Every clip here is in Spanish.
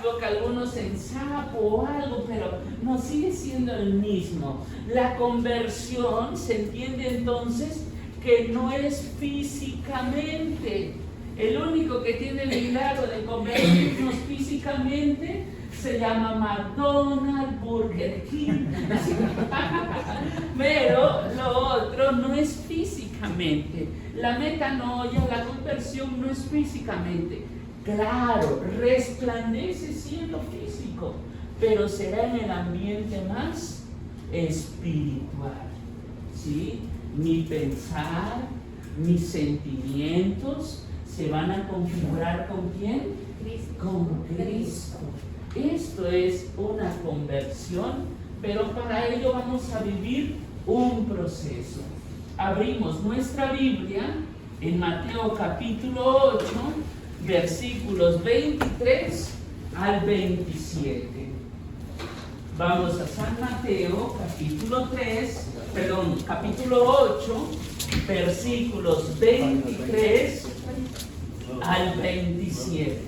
cambio, que algunos en sapo o algo, pero no, sigue siendo el mismo. La conversión se entiende entonces que no es físicamente. El único que tiene el milagro de convertirnos físicamente se llama McDonald's, Burger King, pero lo otro no es físicamente. La metanoia, la conversión no es físicamente. Claro, resplandece siendo físico, pero será en el ambiente más espiritual, ¿sí? Mi pensar, mis sentimientos se van a configurar ¿con quién? Con Cristo. Esto es una conversión, pero para ello vamos a vivir un proceso. Abrimos nuestra Biblia en Mateo capítulo 8, versículos 23 al 27. Vamos a San Mateo capítulo 8, versículos 23 al 27.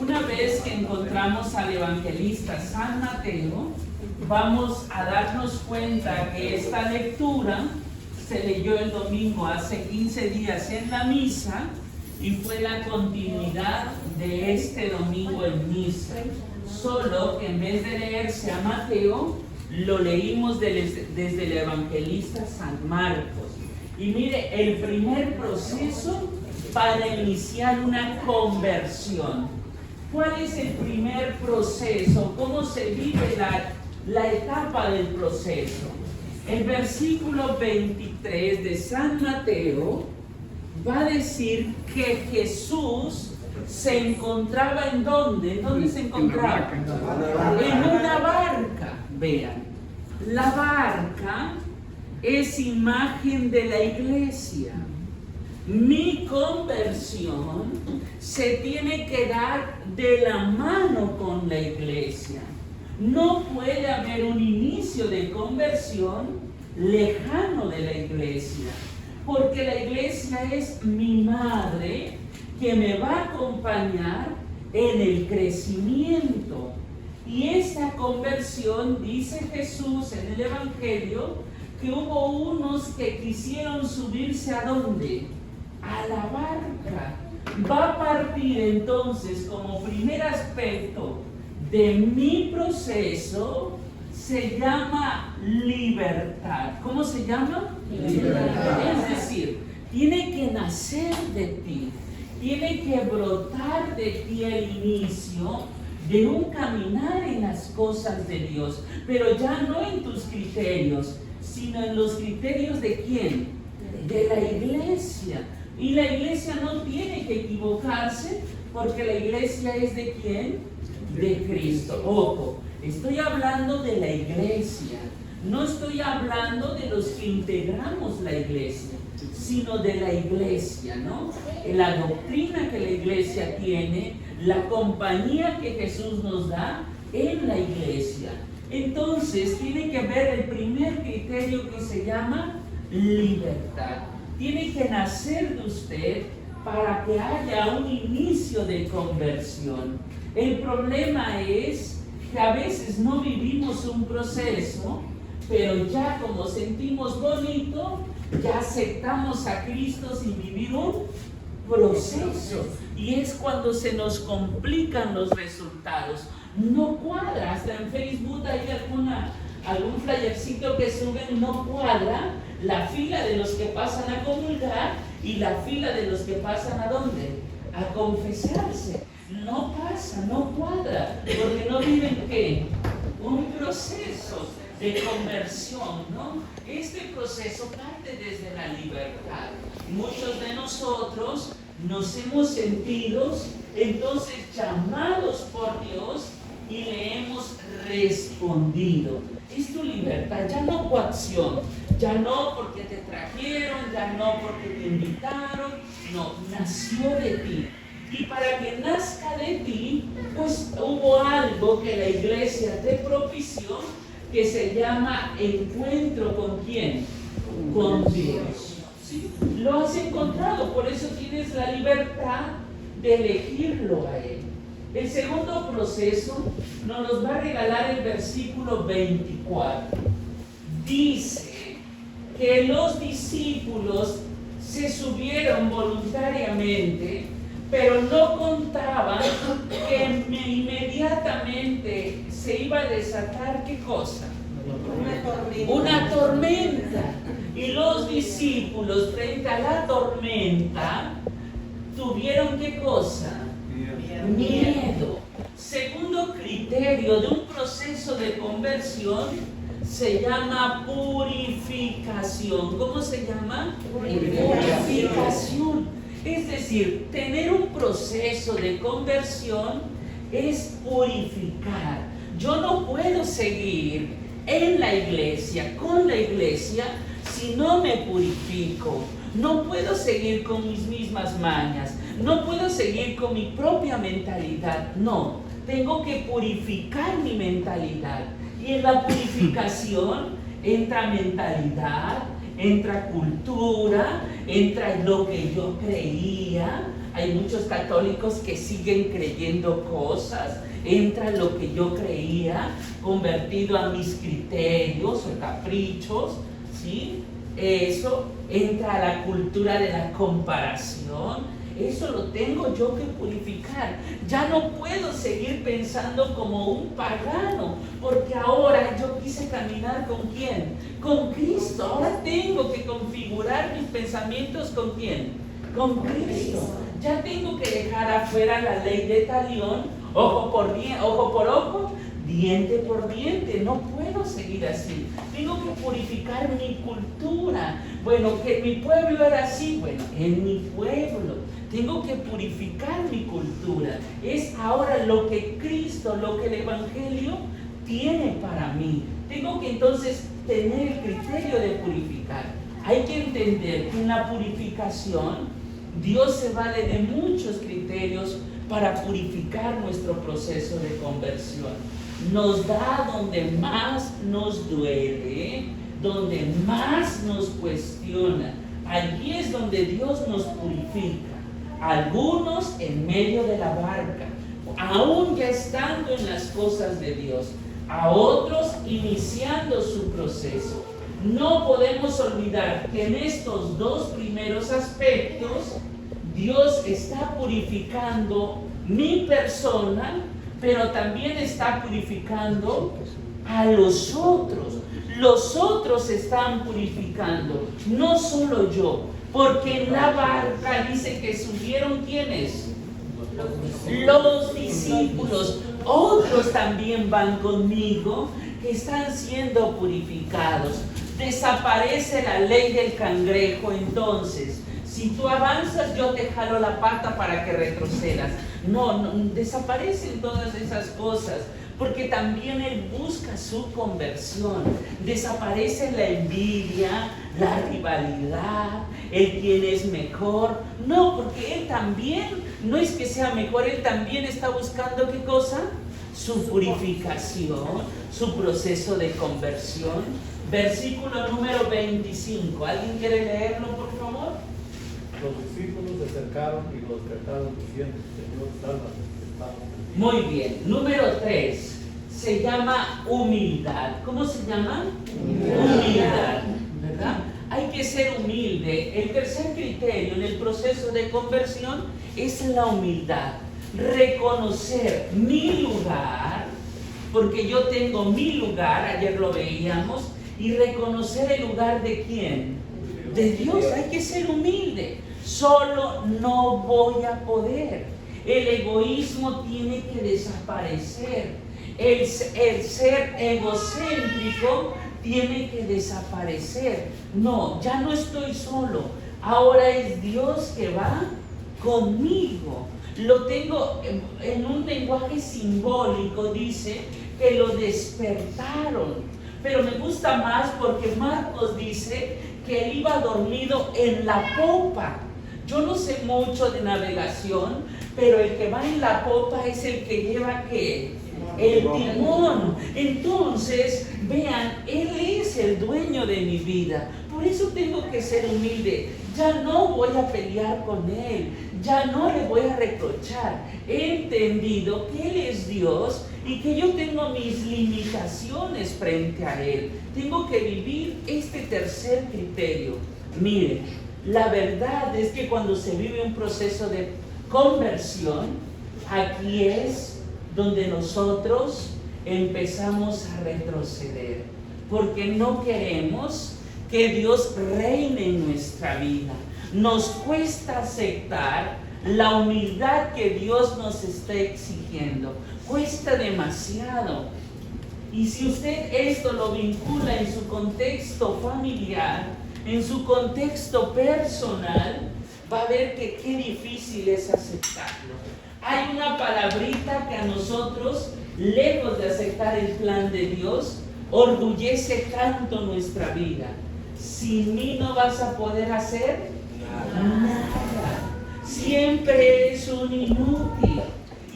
Una vez que encontramos al evangelista San Mateo, vamos a darnos cuenta que esta lectura se leyó el domingo hace 15 días en la misa y fue la continuidad de este domingo en misa. Solo que en vez de leerse a Mateo, lo leímos desde el evangelista San Marcos. Y mire, el primer proceso para iniciar una conversión. ¿Cuál es el primer proceso? ¿Cómo se vive la etapa del proceso? El versículo 23 de San Mateo va a decir que Jesús se encontraba ¿en dónde? ¿En dónde se encontraba? En una barca. Vean, la barca es imagen de la iglesia. Mi conversión se tiene que dar de la mano con la iglesia. No puede haber un inicio de conversión lejano de la iglesia, porque la iglesia es mi madre que me va a acompañar en el crecimiento. Y esta conversión, dice Jesús en el Evangelio, que hubo unos que quisieron subirse ¿a dónde? A la barca. Va a partir entonces como primer aspecto de mi proceso, se llama libertad. ¿Cómo se llama? Libertad. Es decir, tiene que nacer de ti, tiene que brotar de ti el inicio de un caminar en las cosas de Dios, pero ya no en tus criterios, sino en los criterios ¿de quién? De la iglesia. Y la iglesia no tiene que equivocarse, porque la iglesia es ¿de quién? De Cristo. Ojo, estoy hablando de la iglesia, no estoy hablando de los que integramos la iglesia, sino de la iglesia, ¿no? La doctrina que la iglesia tiene, la compañía que Jesús nos da en la iglesia. Entonces, tiene que haber el primer criterio que se llama libertad. Tiene que nacer de usted para que haya un inicio de conversión. El problema es que a veces no vivimos un proceso, pero ya como sentimos bonito, ya aceptamos a Cristo sin vivir un proceso. Y es cuando se nos complican los resultados. No cuadra, hasta en Facebook hay algún flyercito que suben, no cuadra la fila de los que pasan a comulgar y la fila de los que pasan ¿a dónde? A confesarse. No pasa, no cuadra, porque no viven ¿qué? Un proceso de conversión, ¿no? Este proceso parte desde la libertad. Muchos de nosotros nos hemos sentido entonces llamados por Dios y le hemos respondido. Es tu libertad, ya no coacción, ya no porque te trajeron, ya no porque te invitaron, no, nació de ti. Y para que nazca de ti, pues hubo algo que la iglesia te propició, que se llama encuentro ¿con quién? Con Dios. ¿Sí? Lo has encontrado, por eso tienes la libertad de elegirlo a Él. El segundo proceso nos los va a regalar el versículo 24. Dice que los discípulos se subieron voluntariamente, pero no contaban que inmediatamente se iba a desatar, ¿qué cosa? Una tormenta. Y los discípulos, frente a la tormenta, tuvieron ¿qué cosa? Miedo. Segundo criterio de un proceso de conversión se llama purificación. ¿Cómo se llama? Purificación. Es decir, tener un proceso de conversión es purificar. Yo no puedo seguir en la iglesia, con la iglesia, si no me purifico. No puedo seguir con mis mismas mañas. No puedo seguir con mi propia mentalidad. No, tengo que purificar mi mentalidad. Y en la purificación entra mentalidad, entra cultura, entra lo que yo creía. Hay muchos católicos que siguen creyendo cosas. Entra lo que yo creía, convertido a mis criterios o caprichos, ¿sí? Eso entra a la cultura de la comparación. Eso lo tengo yo que purificar. Ya no puedo seguir pensando como un pagano, porque ahora yo quise caminar ¿con quién? Con Cristo. Ahora tengo que configurar mis pensamientos ¿con quién? Con Cristo. Ya tengo que dejar afuera la ley de talión, ojo por ojo, diente por diente. No puedo seguir así. Tengo que purificar mi cultura. Bueno, que mi pueblo era así. Bueno, en mi pueblo tengo que purificar mi cultura. Es ahora lo que Cristo, lo que el Evangelio tiene para mí. Tengo que entonces tener el criterio de purificar. Hay que entender que en la purificación Dios se vale de muchos criterios para purificar nuestro proceso de conversión. Nos da donde más nos duele, donde más nos cuestiona. Allí es donde Dios nos purifica. Algunos en medio de la barca, aún ya estando en las cosas de Dios. A otros iniciando su proceso. No podemos olvidar que en estos dos primeros aspectos Dios está purificando mi persona, pero también está purificando a los otros. Los otros están purificando, no solo yo, porque en la barca dice que subieron ¿quiénes? Los discípulos. Otros también van conmigo que están siendo purificados. Desaparece la ley del cangrejo. Entonces, si tú avanzas, yo te jalo la pata para que retrocedas. No, desaparecen todas esas cosas, porque también Él busca su conversión. Desaparece la envidia, la rivalidad, el quién es mejor. No, porque Él también, no es que sea mejor, Él también está buscando ¿qué cosa? Su purificación, su proceso de conversión. Versículo número 25. ¿Alguien quiere leerlo, por favor? Los discípulos se acercaron y los trataron diciendo: Señor, sálvanos. Muy bien. Número 3. Se llama humildad. ¿Cómo se llama? Humildad. ¿Verdad? Hay que ser humilde. El tercer criterio en el proceso de conversión es la humildad. Reconocer mi lugar, porque yo tengo mi lugar, ayer lo veíamos, y reconocer el lugar de ¿quién? De Dios. Hay que ser humilde. Solo no voy a poder. El egoísmo tiene que desaparecer. El ser egocéntrico tiene que desaparecer. No, ya no estoy solo. Ahora es Dios que va conmigo. Lo tengo en un lenguaje simbólico, dice que lo despertaron. Pero me gusta más porque Marcos dice que él iba dormido en la popa. Yo no sé mucho de navegación, pero el que va en la popa es el que lleva ¿qué? El timón. Entonces, vean, Él es el dueño de mi vida. Por eso tengo que ser humilde. Ya no voy a pelear con Él. ya no le voy a reprochar. He entendido que Él es Dios y que yo tengo mis limitaciones frente a Él. Tengo que vivir este tercer criterio. Miren, la verdad es que cuando se vive un proceso de conversión, aquí es donde nosotros empezamos a retroceder, porque no queremos que Dios reine en nuestra vida. Nos cuesta aceptar la humildad que Dios nos está exigiendo. Cuesta demasiado. Y si usted esto lo vincula en su contexto familiar, en su contexto personal, va a ver que qué difícil es aceptarlo. Hay una palabrita que a nosotros, lejos de aceptar el plan de Dios, orgullece tanto nuestra vida. Sin mí no vas a poder hacer nada. Siempre es un inútil.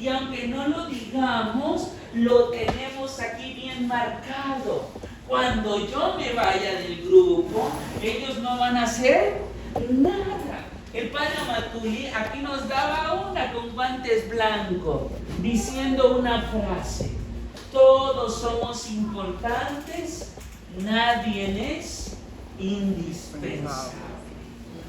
Y aunque no lo digamos, lo tenemos aquí bien marcado. Cuando yo me vaya del grupo, ellos no van a hacer nada. El padre Amatuli aquí nos daba una con guantes blancos, diciendo una frase: todos somos importantes, nadie es indispensable.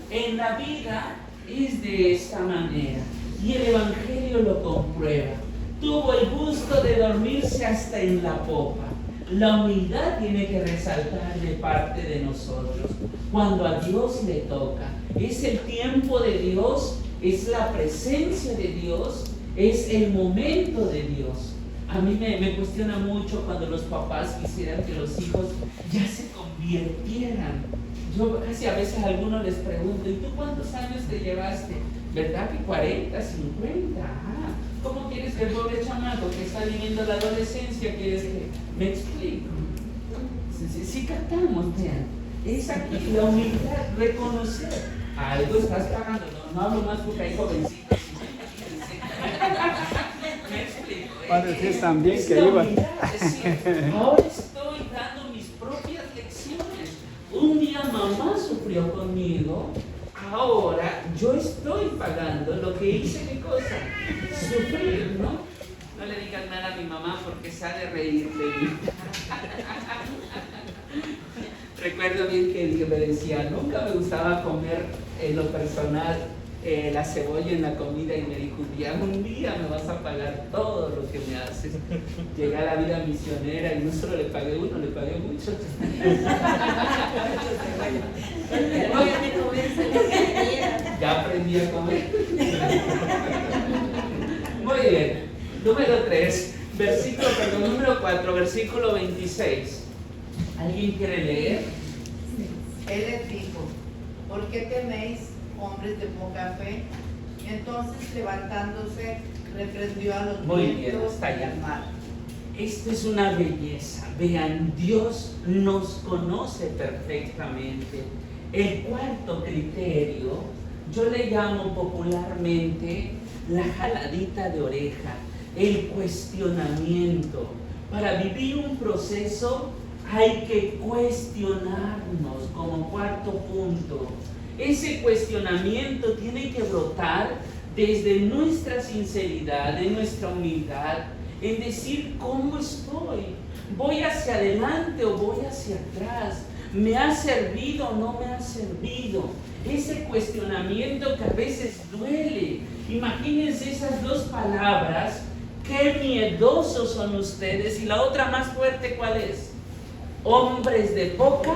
En la vida es de esta manera, y el Evangelio lo comprueba. Tuvo el gusto de dormirse hasta en la popa. La humildad tiene que resaltar de parte de nosotros. Cuando a Dios le toca, es el tiempo de Dios, es la presencia de Dios, es el momento de Dios. A mí me cuestiona mucho cuando los papás quisieran que los hijos ya se convirtieran. Yo casi a veces a algunos les pregunto: ¿y tú cuántos años te llevaste? ¿Verdad que 40, 50? ¿Cómo quieres que el pobre chamaco que está viviendo la adolescencia, quieres que me explico? Si captamos, vean, es aquí la humildad, reconocer. Algo estás pagando, no hablo más porque hay jovencitos. Me explico. Parece también que iba. Ahora estoy dando mis propias lecciones. Un día mamá sufrió conmigo. Ahora yo estoy pagando lo que hice. ¿Qué cosa? Sufrir, ¿no? No le digan nada a mi mamá porque se ha de reír de mí. Recuerdo bien que me decía: nunca me gustaba comer en lo personal la cebolla en la comida, y me dijo un día me vas a pagar todo lo que me haces. Llegué a la vida misionera y no solo le pagué uno, le pagué mucho. Ya aprendí a comer. Muy bien. Número 4, versículo 26. ¿Alguien quiere leer? Él les dijo: ¿por qué teméis, hombres de poca fe? Entonces, levantándose, reprendió a los vientos y al mar. Esta es una belleza. Vean, Dios nos conoce perfectamente. El cuarto criterio, yo le llamo popularmente la jaladita de oreja, el cuestionamiento. Para vivir un proceso hay que cuestionarnos como cuarto punto. Ese cuestionamiento tiene que brotar desde nuestra sinceridad, de nuestra humildad, en decir: ¿cómo estoy? ¿Voy hacia adelante o voy hacia atrás? ¿Me ha servido o no me ha servido? Ese cuestionamiento que a veces duele. Imagínense esas dos palabras: qué miedosos son ustedes. Y la otra más fuerte, ¿cuál es? Hombres de poca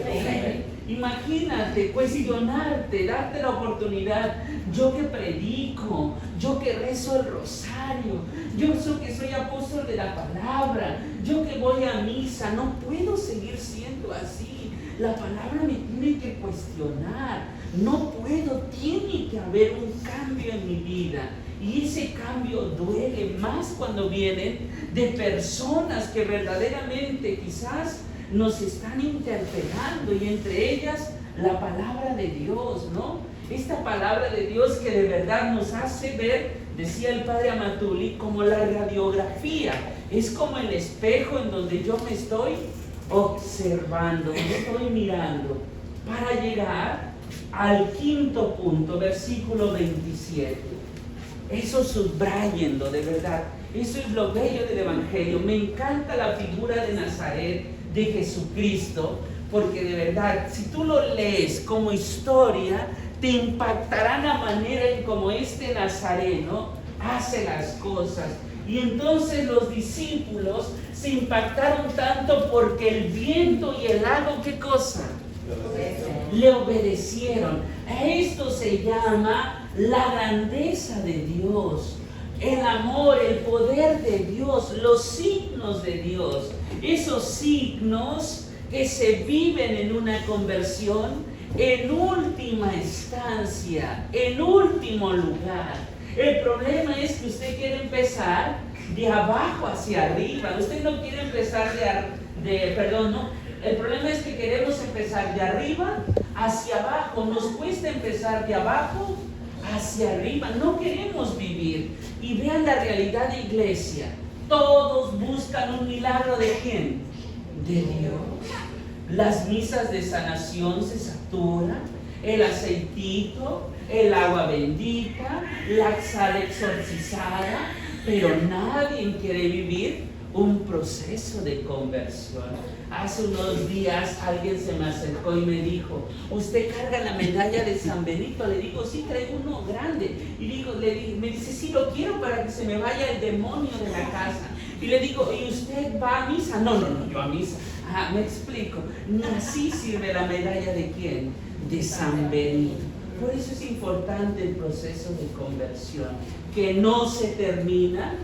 fe. Imagínate, cuestionarte, darte la oportunidad. Yo que predico, yo que rezo el rosario, yo que soy apóstol de la palabra, yo que voy a misa, no puedo seguir siendo así. La palabra me tiene que cuestionar. No puedo, tiene que haber un cambio en mi vida. Y ese cambio duele más cuando vienen de personas que verdaderamente quizás nos están interpelando, y entre ellas la palabra de Dios, ¿no? Esta palabra de Dios que de verdad nos hace ver, decía el padre Amatuli, como la radiografía. Es como el espejo en donde yo me estoy observando, me estoy mirando, para llegar al quinto punto, versículo 27. Eso subrayenlo, de verdad. Eso es lo bello del Evangelio. Me encanta la figura de Nazaret, de Jesucristo, porque de verdad, si tú lo lees como historia, te impactará la manera en cómo este nazareno hace las cosas. Y entonces los discípulos se impactaron tanto porque el viento y el lago, ¿qué cosa? Le obedecieron. A esto se llama la grandeza de Dios, el amor, el poder de Dios, los signos de Dios. Esos signos que se viven en una conversión, en última instancia, en último lugar. El problema es que usted quiere empezar de abajo hacia arriba. Usted no quiere empezar el problema es que queremos empezar de arriba hacia abajo. Nos cuesta empezar de abajo hacia arriba. No queremos vivir. Y vean la realidad de iglesia. Todos buscan un milagro ¿de quién? De Dios. Las misas de sanación se saturan, el aceitito, el agua bendita, la sal exorcizada, pero nadie quiere vivir un proceso de conversión. Hace unos días alguien se me acercó y me dijo, ¿usted carga la medalla de San Benito? Le digo, sí, traigo uno grande. Y me dice, sí, lo quiero para que se me vaya el demonio de la casa. Y le digo, ¿y usted va a misa? No, yo a misa. Me explico. Así sirve la medalla ¿de quién? De San Benito. Por eso es importante el proceso de conversión, que no se termina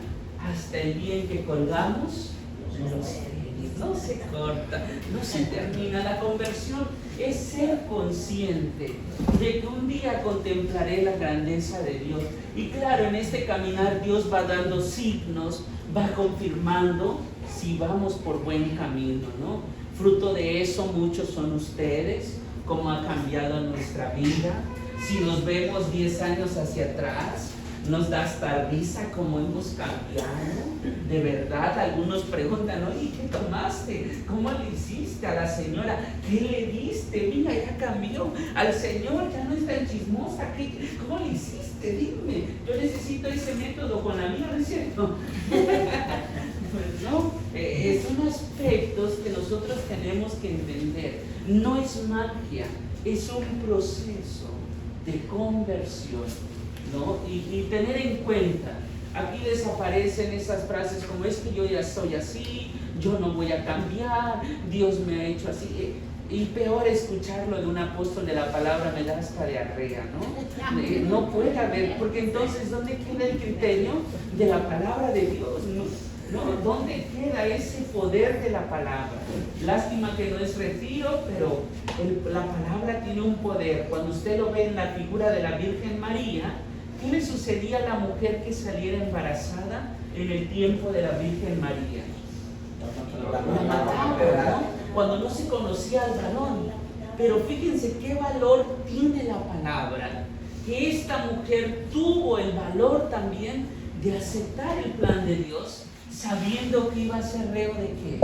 hasta el día en que colgamos los tenis. No se corta, no se termina. La conversión es ser consciente de que un día contemplaré la grandeza de Dios. Y claro, en este caminar Dios va dando signos, va confirmando si vamos por buen camino, ¿no? Fruto de eso muchos son ustedes, cómo ha cambiado nuestra vida. Si nos vemos 10 años hacia atrás, nos da hasta risa cómo hemos cambiado. De verdad, algunos preguntan, oye, ¿qué tomaste? ¿Cómo le hiciste a la señora? ¿Qué le diste? Mira, ya cambió. Al señor ya no es tan chismosa. ¿Cómo le hiciste? Dime. Yo necesito ese método con la mía, ¿no es cierto? Pues no, son aspectos que nosotros tenemos que entender. No es magia, es un proceso de conversión, ¿no? Y tener en cuenta, aquí desaparecen esas frases como es que yo ya soy así, yo no voy a cambiar, Dios me ha hecho así. Y peor escucharlo de un apóstol de la palabra me da hasta diarrea, ¿no? No puede haber, porque entonces ¿dónde queda el criterio de la palabra de Dios? No, ¿dónde queda ese poder de la palabra? Lástima que no es retiro, pero la palabra tiene un poder. Cuando usted lo ve en la figura de la Virgen María, ¿qué le sucedía a la mujer que saliera embarazada en el tiempo de la Virgen María? La mataban, ¿no? Cuando no se conocía al varón. Pero fíjense qué valor tiene la palabra, que esta mujer tuvo el valor también de aceptar el plan de Dios, sabiendo que iba a ser reo de ¿qué?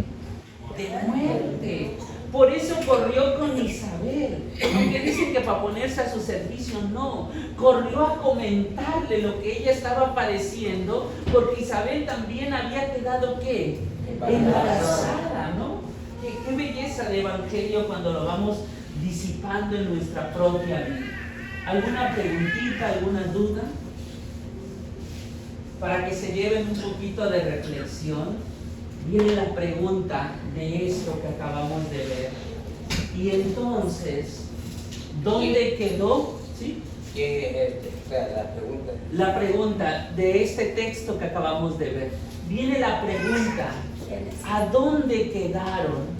De muerte. Por eso corrió con Isabel, aunque dicen que para ponerse a su servicio, no, corrió a comentarle lo que ella estaba padeciendo, porque Isabel también había quedado ¿qué? Embarazada, ¿no? Qué belleza de evangelio cuando lo vamos disipando en nuestra propia vida. ¿Alguna preguntita, alguna duda? Para que se lleven un poquito de reflexión, viene la pregunta de esto que acabamos de ver. Y entonces, ¿dónde quedó? ¿Sí? ¿Qué es la pregunta? La pregunta de este texto que acabamos de ver. Viene la pregunta, ¿a dónde quedaron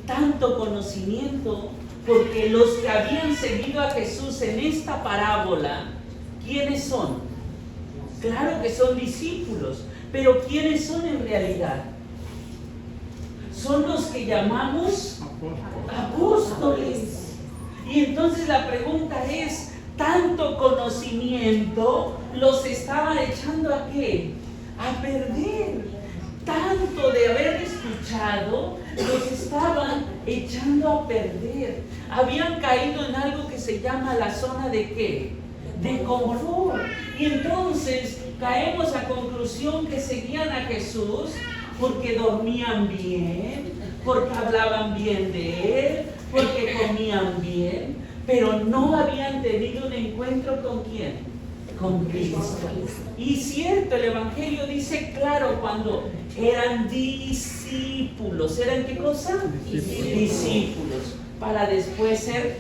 tanto conocimiento? Porque los que habían seguido a Jesús en esta parábola, ¿quiénes son? Claro que son discípulos, pero ¿quiénes son en realidad? Son los que llamamos apóstoles. Y entonces la pregunta es, ¿tanto conocimiento los estaba echando a qué? A perder. tanto de haber escuchado, los estaban echando a perder. Habían caído en algo que se llama la zona de ¿qué? De confort. Y entonces caemos a conclusión que seguían a Jesús porque dormían bien, porque hablaban bien de Él, porque comían bien, pero no habían tenido un encuentro ¿con quién? Con Cristo. Y cierto, el Evangelio dice claro cuando eran discípulos. ¿Eran qué cosa? Discípulos. Para después ser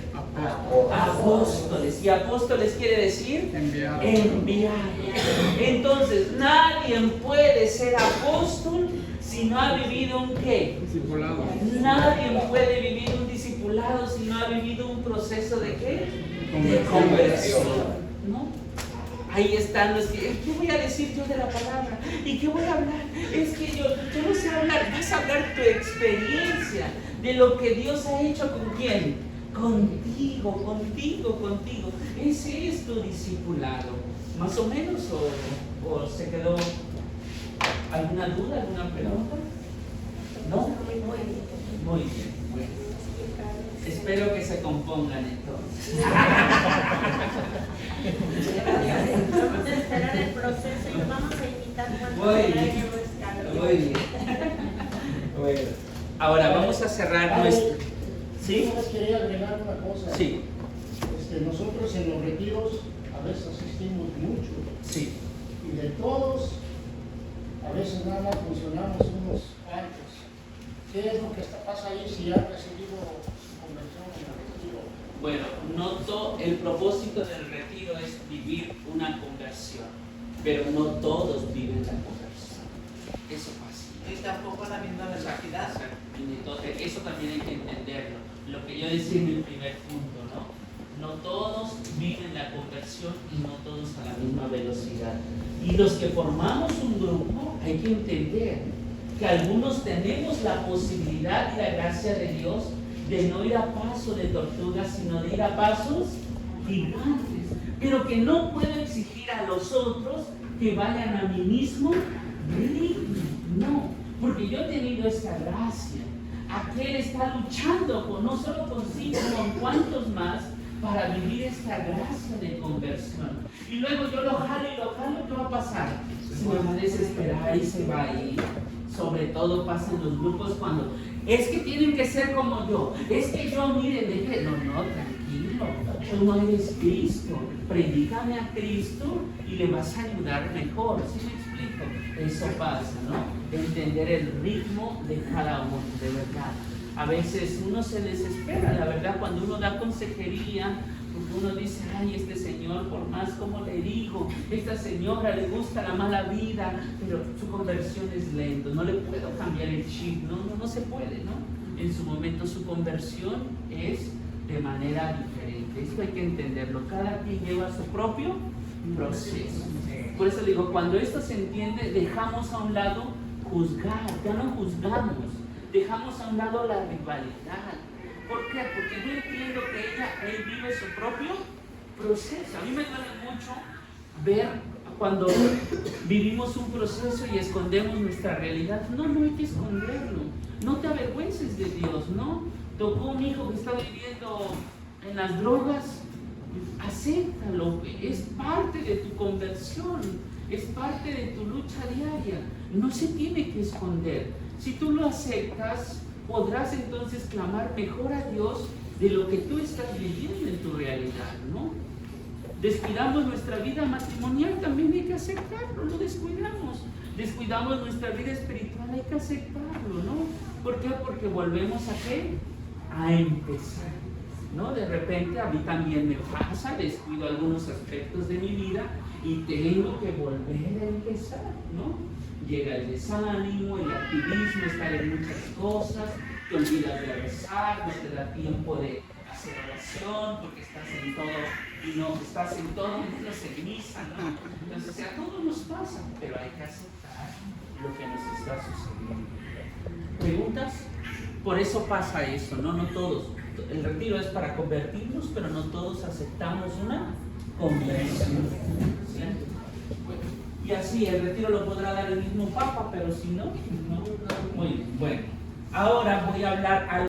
apóstoles. Y apóstoles quiere decir enviados. Entonces, nadie puede ser apóstol si no ha vivido un ¿qué? Discipulado. Nadie puede vivir un discipulado si no ha vivido un proceso de ¿qué? De conversión. ¿No? Ahí están los que, ¿qué voy a decir yo de la palabra? ¿Y qué voy a hablar? Es que yo no sé hablar. Vas a hablar tu experiencia de lo que Dios ha hecho con quién. Contigo. Ese es tu discipulado. ¿Más o menos? ¿O se quedó alguna duda, alguna pregunta? ¿No? Muy bien. Espero que se compongan entonces. Vamos a esperar el proceso y vamos a imitar cuando Muy bien. Bueno. Ahora vamos a cerrar nuestro. ¿Sí? Yo les quería agregar una cosa. Sí. Nosotros en los retiros a veces asistimos mucho. Sí. Y de todos, a veces nada más funcionamos unos cuantos. ¿Qué es lo que pasa ahí si han recibido su conversión en el retiro? Bueno, el propósito del retiro es vivir una conversión, pero no todos viven la conversión. Eso pasa. Y tampoco la misma velocidad. Entonces, eso también hay que entenderlo. Lo que yo decía en el primer punto, ¿no? No todos viven la conversión y no todos a la misma velocidad. Y los que formamos un grupo, hay que entender que algunos tenemos la posibilidad y la gracia de Dios de no ir a paso de tortuga, sino de ir a pasos gigantes. Pero que no puedo exigir a los otros que vayan a mi mismo ritmo. No, porque yo he tenido esta gracia. Aquel está luchando no solo consigo, con cuantos más, para vivir esta gracia de conversión. Y luego yo lo jalo, ¿qué va a pasar? Se me va a desesperar y se va a ir. Sobre todo pasa en los grupos cuando es que tienen que ser como yo, es que yo, miren, no, tranquilo, tú no eres Cristo, predícame a Cristo y le vas a ayudar mejor. ¿Sí me explico? Eso pasa, ¿no? Entender el ritmo de cada uno, de verdad. A veces uno se desespera, la verdad, cuando uno da consejería, porque uno dice, ay, este señor, por más como le digo, esta señora le gusta la mala vida, pero su conversión es lento, no le puedo cambiar el chip, no se puede, ¿no? En su momento su conversión es de manera diferente, esto hay que entenderlo, cada quien lleva su propio proceso. Por eso digo, cuando esto se entiende, dejamos a un lado juzgar, ya no juzgamos, dejamos a un lado la rivalidad. ¿Por qué? Porque yo entiendo que él vive su propio proceso. A mí me duele mucho ver cuando vivimos un proceso y escondemos nuestra realidad. No hay que esconderlo. No te avergüences de Dios, ¿no? Tocó un hijo que está viviendo en las drogas, acéptalo. Es parte de tu conversión, es parte de tu lucha diaria. No se tiene que esconder. Si tú lo aceptas, podrás entonces clamar mejor a Dios de lo que tú estás viviendo en tu realidad, ¿no? Descuidamos nuestra vida matrimonial, también hay que aceptarlo, lo descuidamos. Descuidamos nuestra vida espiritual, hay que aceptarlo, ¿no? ¿Por qué? Porque volvemos a ¿qué? A empezar, ¿no? De repente a mí también me pasa, descuido algunos aspectos de mi vida y tengo que volver a empezar, ¿no? Llega el desánimo, el activismo, estar en muchas cosas, te olvidas de rezar, no te da tiempo de hacer oración porque estás en todo y no estás en todo menos en misa, ¿no? Entonces, a todos nos pasa, pero hay que aceptar lo que nos está sucediendo. ¿Preguntas? Por eso pasa eso, ¿no? No todos. El retiro es para convertirnos, pero no todos aceptamos una conversión. ¿Sí? Bueno. Y así el retiro lo podrá dar el mismo Papa, pero si no, no. Muy bien. Bueno, ahora voy a hablar algo.